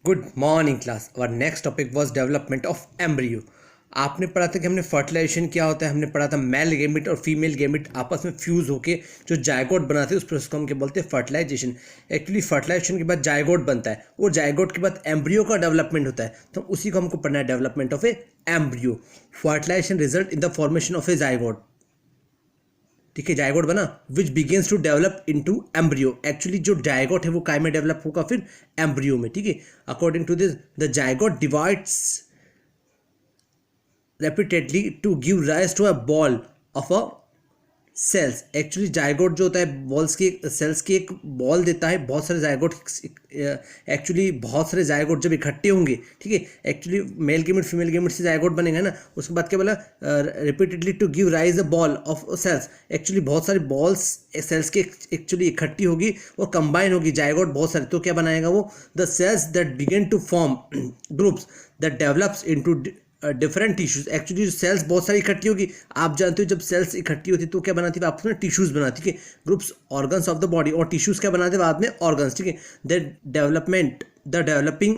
Good morning class. और next topic was development of embryo. आपने पढ़ा था कि हमने फर्टिलाइजेशन क्या होता है, हमने पढ़ा था मेल गेमिट और फीमेल गेमिट आपस में फ्यूज होके जो जायगोट बनाते हैं उस प्रोसेस को हम क्या बोलते हैं, फर्टिलाइजेशन। एक्चुअली फर्टिलाइजेशन के बाद जायगोट बनता है और जायगोट के बाद एम्ब्रियो का डेवलपमेंट होता है, तो उसी को हमको पढ़ना है, development of a embryo. Fertilisation result in the formation of a zygote. ठीक है, जायगोट बना which begins to develop into embryo. Actually जो जायगोट है वो काय में डेवलप होगा, फिर एम्ब्रियो में। ठीक है, according to this the zygote divides repeatedly to give rise to a ball of a cells. Actually zygote जो होता है बॉल्स की सेल्स की एक बॉल देता है। बहुत सारे जायगोट, एक्चुअली बहुत सारे जायगोट जब इकट्ठे होंगे, ठीक है, actually male gamete female gamete से जायगोट बनेगा ना, उसके बाद क्या बोला, repeatedly to give rise a ball of cells. Actually बहुत सारी बॉल्स सेल्स की एक्चुअली इकट्ठी होगी और कंबाइन होगी, जायगोट बहुत सारे, तो क्या बनाएगा वो, the cells that begin to form groups that develops into different tissues. Actually जो सेल्स बहुत सारी इकट्ठी होगी, आप जानते हो जब सेल्स इकट्ठी होती है तो क्या बनाती है, आपस में टिश्यूज बनाती है, groups organs of the body, और टिश्यूज क्या बनाते हैं बाद में, ऑर्गन्स। ठीक है, the developing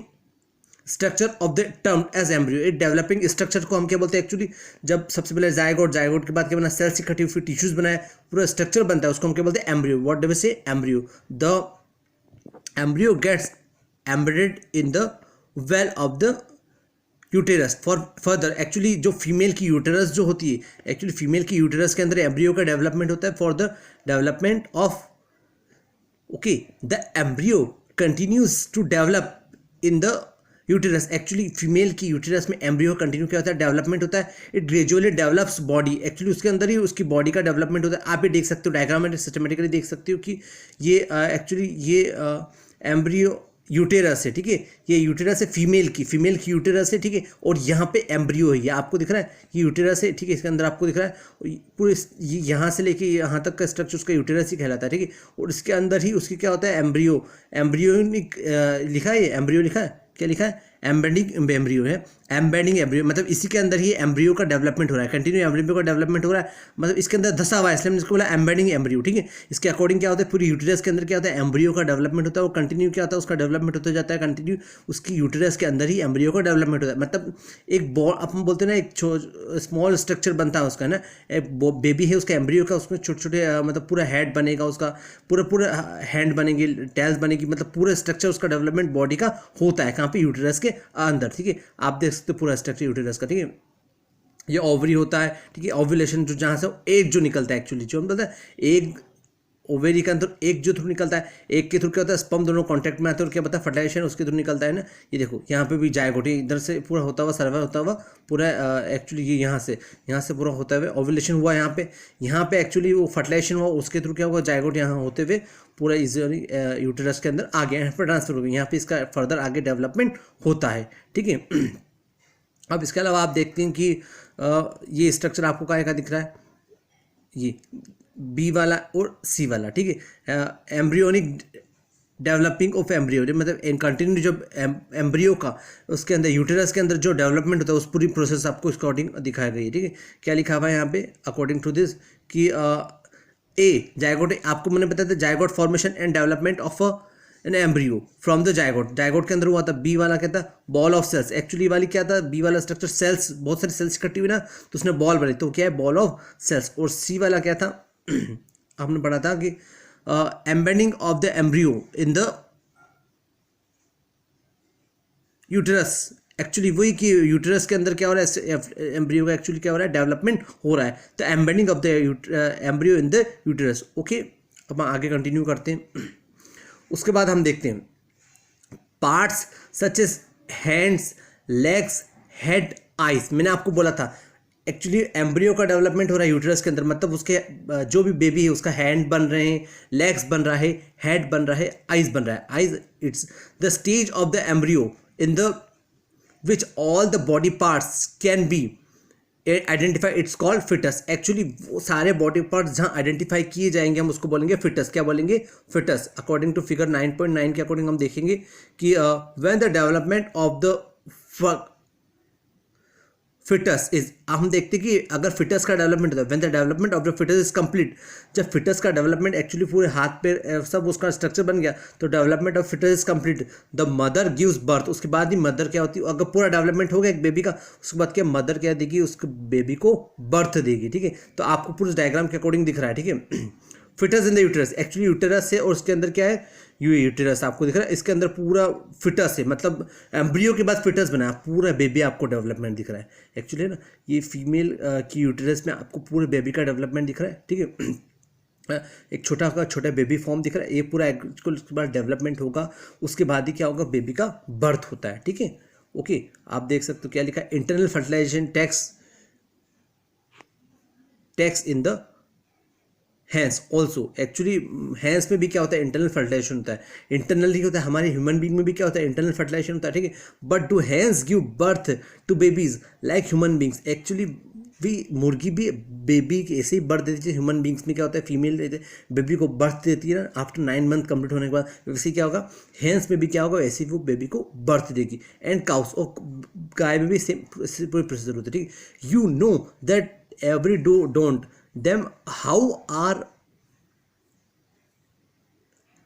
structure of the term as embryo. एक डेवलपिंग स्ट्रक्चर को हम क्या बोलते हैं, एक्चुअली जब सबसे पहले जायगोट के बाद क्या बना, सेल्स इकट्ठी फिर टिश्यूज बनाए, पूरा स्ट्रक्चर बनता है, उसको हम क्या बोलते हैं, embryo. What do we say, embryo. The embryo gets embedded in the well of the uterus for further. Actually जो फीमेल की यूटेरस जो होती है, एक्चुअली फीमेल की यूटेरस के अंदर एम्ब्रियो का डेवलपमेंट होता है for the development of, okay, the embryo continues to develop in the uterus. Actually female की यूटेरस में एम्ब्रियो कंटिन्यू क्या होता है, डेवलपमेंट होता है। It gradually develops body. Actually उसके अंदर ही उसकी बॉडी का डेवलपमेंट होता है। आप ये देख सकते हो डायग्राम में, सिस्टमेटिकली देख सकते हो कि ये एक्चुअली ये एम्ब्रियो यूटेरस है। ठीक है, ये यूटेरस है फीमेल की यूटेरस है। ठीक है, और यहाँ पे एम्ब्रियो है, ये आपको दिख रहा है, ये यूटेरस है। ठीक है, इसके अंदर आपको दिख रहा है पूरे यहाँ से लेके यहाँ तक का स्ट्रक्चर उसका यूटेरस ही कहलाता है। ठीक है, और इसके अंदर ही उसकी क्या होता है, एम्ब्रियो। एम्ब्रियोनिक लिखा है, ये एम्ब्रियो लिखा है, क्या लिखा है, एम्बेडिंग एम्ब्रियो है। एम्बेडिंग एम्ब्रियो मतलब इसी के अंदर ही एम्ब्रियो का डेवलपमेंट हो रहा है, कंटिन्यू एम्ब्रियो का डेवलपमेंट हो रहा है, मतलब इसके अंदर धसा हुआ है, इसलिए इसको बोला एम्बेडिंग एम्ब्रियो। ठीक है, इसके अकॉर्डिंग क्या होता है, पूरी यूटेरस के अंदर क्या होता है, एम्ब्रियो का डेवलपमेंट होता है, वो कंटिन्यू क्या होता है, उसका डेवलपमेंट होता जाता है कंटिन्यू, उसकी यूटेरस के अंदर ही एम्ब्रियो का डेवलपमेंट होता है। मतलब एक बॉल अपन बोलते हैं ना, एक स्मॉल स्ट्रक्चर बनता है उसका ना, एक बेबी है उसका एम्ब्रियो का, उसमें छोटे छोटे मतलब पूरा हेड बनेगा उसका, पूरा हैंड बनेगी, टेल्स बनेगी, मतलब पूरा स्ट्रक्चर उसका डेवलपमेंट बॉडी का होता है कहाँ पे, यूटेरस के अंदर। ठीक है, आप देख सकते हो पूरा स्ट्रक्चर यूटेरस का। ठीक है, ये ओवरी होता है। ठीक है, ओव्यूलेशन जो जहाँ से एग जो निकलता है, एक्चुअली जो हम बोलते हैं एग, ओवेरी के अंदर एक जो थ्रू निकलता है, एक के थ्रू क्या होता है, स्पर्म दोनों कांटेक्ट में आते हैं और क्या पता है, फर्टिलाइजेशन उसके थ्रू निकलता है ना। ये देखो यहाँ पे भी जायगोट इधर से पूरा होता हुआ, सर्वाइव होता हुआ पूरा, एक्चुअली ये यहाँ से पूरा होता हुआ ओव्यूलेशन हुआ यहाँ पे एक्चुअली वो फर्टिलाइजेशन हुआ, उसके थ्रू क्या हुआ, जायगोट यहाँ होते हुए पूरा इजीली यूटेरस के अंदर आ गया, यहाँ पर ट्रांसफर हो गया, यहाँ पे इसका फर्दर आगे डेवलपमेंट होता है। ठीक है, अब इसके अलावा आप देखते हैं कि ये स्ट्रक्चर आपको काय का दिख रहा है, ये बी वाला और सी वाला। ठीक है, एम्ब्रियोनिक डेवलपिंग ऑफ एम्ब्रियो मतलब इन कंटिन्यू जब एम्ब्रियो का उसके अंदर यूटेरस के अंदर जो डेवलपमेंट होता है उस पूरी प्रोसेस आपको इसके अकॉर्डिंग दिखाई गई है। ठीक है, क्या लिखा हुआ है यहाँ पे, अकॉर्डिंग टू दिस कि ए जायगोट, आपको मैंने बताया था zygote formation and development of an embryo from the zygote के अंदर हुआ था। बी वाला क्या था, बॉल ऑफ सेल्स। एक्चुअली वाली क्या था, बी वाला स्ट्रक्चर सेल्स, बहुत सारी सेल्स इकट्ठी हुई ना, तो उसने बॉल बनी, तो क्या है, बॉल ऑफ सेल्स। और सी वाला क्या था आपने पढ़ा था कि embedding of the embryo in the uterus. Actually वही कि यूटेरस के अंदर क्या हो रहा है, एम्ब्रियो का एक्चुअली क्या हो रहा है, डेवलपमेंट हो रहा है, तो embedding of the embryo in the uterus. Okay, अब हम आगे कंटिन्यू करते हैं। उसके बाद हम देखते हैं parts such as hands, legs, head, eyes. मैंने आपको बोला था एक्चुअली एम्ब्रियो का डेवलपमेंट हो रहा है यूटेरस के अंदर, मतलब उसके जो भी बेबी है उसका हैंड बन रहे हैं, लेग्स बन रहा है, हेड बन रहा है, आइज बन रहा है। Eyes it's the stage of the embryo in the which all the body parts can be identify, it's called foetus. Actually वो सारे बॉडी पार्ट्स जहाँ आइडेंटिफाई किए जाएंगे हम उसको बोलेंगे फिटस। क्या बोलेंगे, फिटस। अकॉर्डिंग टू फिगर 9.9 के अकॉर्डिंग हम देखेंगे कि when the development of the foetus is, हम देखते हैं कि अगर फिटस का डेवलपमेंट होता है, when the development of the foetus is complete, जब फिटस का डेवलपमेंट एक्चुअली पूरे हाथ पे सब उसका स्ट्रक्चर बन गया, तो development of foetus is complete, the mother gives birth, उसके बाद ही मदर क्या होती है, अगर पूरा डेवलपमेंट हो गया एक बेबी का, उसके बाद क्या मदर क्या देगी, उसके बेबी को बर्थ देगी, ठीक है। तो आपको पूरे डायग्राम के अकॉर्डिंग दिख रहा है, ठीक है। Foetus in the uterus, actually uterus है और उसके अंदर क्या है, यूटेरस आपको दिख रहा है, इसके अंदर पूरा फिटस है, मतलब एम्ब्रियो के बाद फिटस बना है, पूरा बेबी आपको डेवलपमेंट दिख रहा है एक्चुअली ना। ये फीमेल की यूटेरस में आपको पूरे बेबी का डेवलपमेंट दिख रहा है, ठीक है। एक छोटा बेबी फॉर्म दिख रहा है, ये पूरा उसके बाद डेवलपमेंट होगा, उसके बाद ही क्या होगा, बेबी का बर्थ होता है, ठीक है। ओके, आप देख सकते हो क्या लिखा है, internal fertilization takes in the hens also, actually hens में भी क्या होता है, इंटरनल फर्टिलाइजेशन होता है, इंटरनली होता है, हमारे ह्यूमन बीइंग में भी क्या होता है, इंटरनल फर्टिलाइजेशन होता है, ठीक है। But do hens give birth to babies like human beings, actually भी मुर्गी भी बेबी ऐसे ही बर्थ देती है, ह्यूमन बींग्स में क्या होता है, फीमेल बेबी को बर्थ देती है ना आफ्टर 9 मंथ कंप्लीट होने के बाद, वैसे क्या होगा, हैंस में भी क्या होगा, ऐसे वो बेबी को बर्थ देगी। एंड काउस, और गाय में भी सेम पूरी प्रोसीजर होता है, ठीक है। You know that every don't them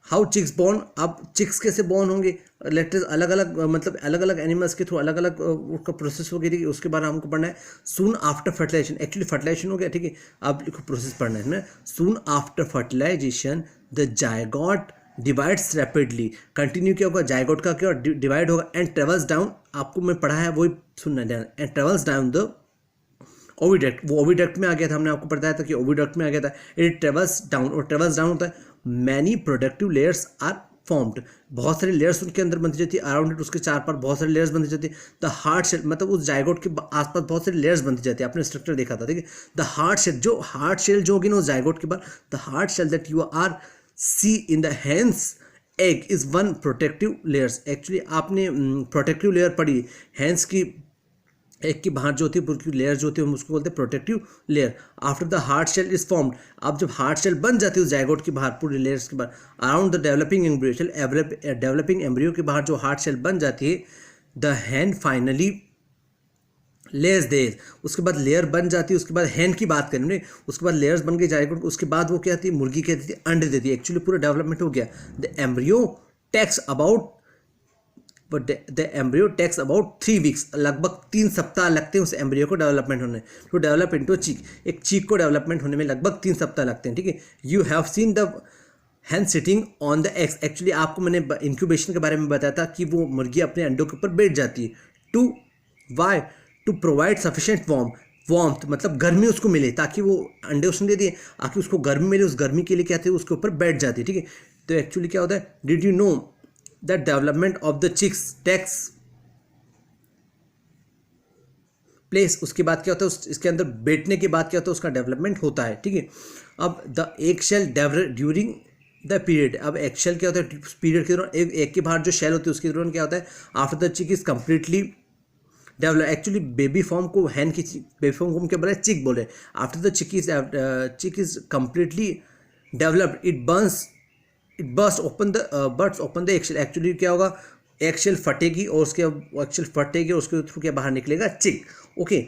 how chicks born, अब चिक्स कैसे बॉर्न होंगे, लेटेस्ट अलग अलग मतलब अलग अलग एनिमल्स के थ्रू अलग अलग उसका प्रोसेस हो गया, ठीक है। उसके बाद हमको पढ़ना है soon after fertilization, actually fertilization हो गया, ठीक है। अब प्रोसेस पढ़ना है इसमें, soon after fertilization the zygote divides rapidly, continue क्या होगा, जायगोट का क्या डिवाइड होगा, एंड ट्रेवल्स डाउन, आपको मैं पढ़ा है वही सुनना है, and travels down the oviduct, वो ओविडक्ट में आ गया था, हमने आपको बताया था कि ओविडक्ट में आ गया था, इट ट्रेवल्स डाउन, और ट्रेवल्स डाउन होता है, many productive layers are formed, बहुत सारी लेयर्स उनके अंदर बनती जाती है, अराउंड इट उसके चार पार बहुत सारी लेयर्स बनती जाती है। द हार्ड शेल, मतलब उस जायगोट के आसपास बहुत सारी लेयर्स बनती जाती है, आपने स्ट्रक्चर देखा था, ठीक है। द हार्ड शेल जो होगी ना उस जायगोट के बाद, the hard shell that you are see in the hens egg is one protective layers, actually आपने प्रोटेक्टिव लेयर पढ़ी, हैंस की एक की बाहर जो होती है पूरी लेयर जो होती है, हम उसको बोलते हैं protective layer. After the hard shell is formed, अब जब हार्ड शेल बन जाती है उस जायगोट की बाहर पूरी लेयर्स के बाहर, around the developing embryo, developing embryo के बाहर जो हार्ड शेल बन जाती है, द हैंड फाइनली लेयर्स देर, उसके बाद लेयर बन जाती है, उसके बाद हैंड की बात करें, उसके बाद लेयर्स बन गई जायगोट, उसके बाद वो क्या थी, मुर्गी क्या देती है, अंडे देती है, एक्चुअली पूरा डेवलपमेंट हो गया। The embryo takes about but the embryo takes about 3 weeks, लगभग 3 सप्ताह लगते हैं उस एम्ब्रियो को डेवलपमेंट होने, टू डेवलप इनटू चीक, एक चीक को डेवलपमेंट होने में लगभग 3 सप्ताह लगते हैं, ठीक है। You have seen the Hahn sitting on the eggs, actually आपको मैंने इंक्यूबेशन के बारे में बताया था कि वो मुर्गी अपने अंडों के ऊपर बैठ जाती है, to why to provide sufficient warmth, मतलब गर्मी उसको मिले, ताकि वो अंडे उसने दे दिए, आखिर उसको गर्मी मिले, उस गर्मी के लिए क्या थे, उसके ऊपर बैठ जाती है, ठीक है। तो एक्चुअली क्या होता है, did you know the development of the chicks takes place, उसके बाद क्या होता है, इसके अंदर बैठने के बाद क्या होता है, उसका डेवलपमेंट होता है, ठीक है। अब the egg shell during the period, अब एग शेल क्या होता है, पीरियड के दौरान एक के बाहर जो शेल होती है उसके दौरान क्या होता है, after the chick is completely develop, actually baby form को हैन की बेबी फॉर्म को हम क्या बोले, चिक बोले, after the chick is completely developed it burst open the eggshell, actually क्या होगा, एक्सेल फटेगी और उसके एक्सेल फटेगी और उसके थ्रू क्या बाहर निकलेगा, चिक, ओके।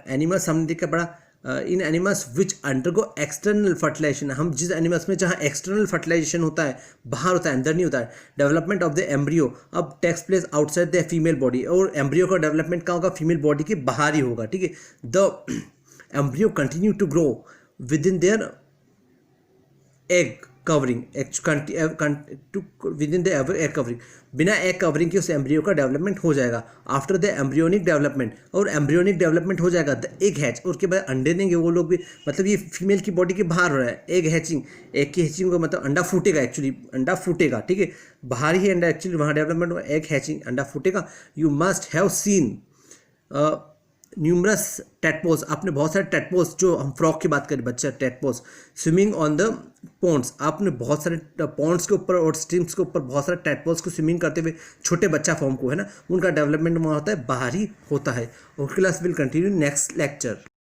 एनिमल्स हमने देखा पड़ा, in animals which undergo external fertilisation, हम जिस एनिमल्स में जहाँ एक्सटर्नल फर्टिलाइजेशन होता है, बाहर होता है, अंदर नहीं होता है, डेवलपमेंट ऑफ द एम्ब्रियो अब takes place outside the female body, और एम्ब्रियो का डेवलपमेंट कहाँ होगा, फीमेल बॉडी के बाहर ही होगा, ठीक है। The embryo continue to grow within their egg covering, within the egg covering, बिना एग कवरिंग के उस एम्ब्रियो का डेवलपमेंट हो जाएगा। आफ्टर द एम्ब्रियोनिक डेवलपमेंट, और एम्ब्रियोनिक डेवलपमेंट हो जाएगा द एग हैच, और उसके बाद अंडे देंगे वो लोग भी, मतलब ये फीमेल की बॉडी के बाहर हो रहा है, एग हैचिंग, एग की हैचिंग का मतलब अंडा फूटेगा, एक्चुअली अंडा फूटेगा, ठीक है, बाहर ही अंडा, एक्चुअली वहाँ डेवलपमेंट होगा, एग हैचिंग, अंडा फूटेगा। You must have seen numerous tadpoles, आपने बहुत सारे टेटपोल्स, जो हम फ्रॉक की बात करें, बच्चा टेटपोल्स स्विमिंग ऑन द पॉन्ड्स, आपने बहुत सारे पॉन्ड्स के ऊपर और स्ट्रीम्स के ऊपर बहुत सारे टेटपोल्स को स्विमिंग करते हुए छोटे बच्चा फॉर्म को, है ना, उनका डेवलपमेंट वहाँ होता है, बाहर ही होता है। और class will continue next lecture.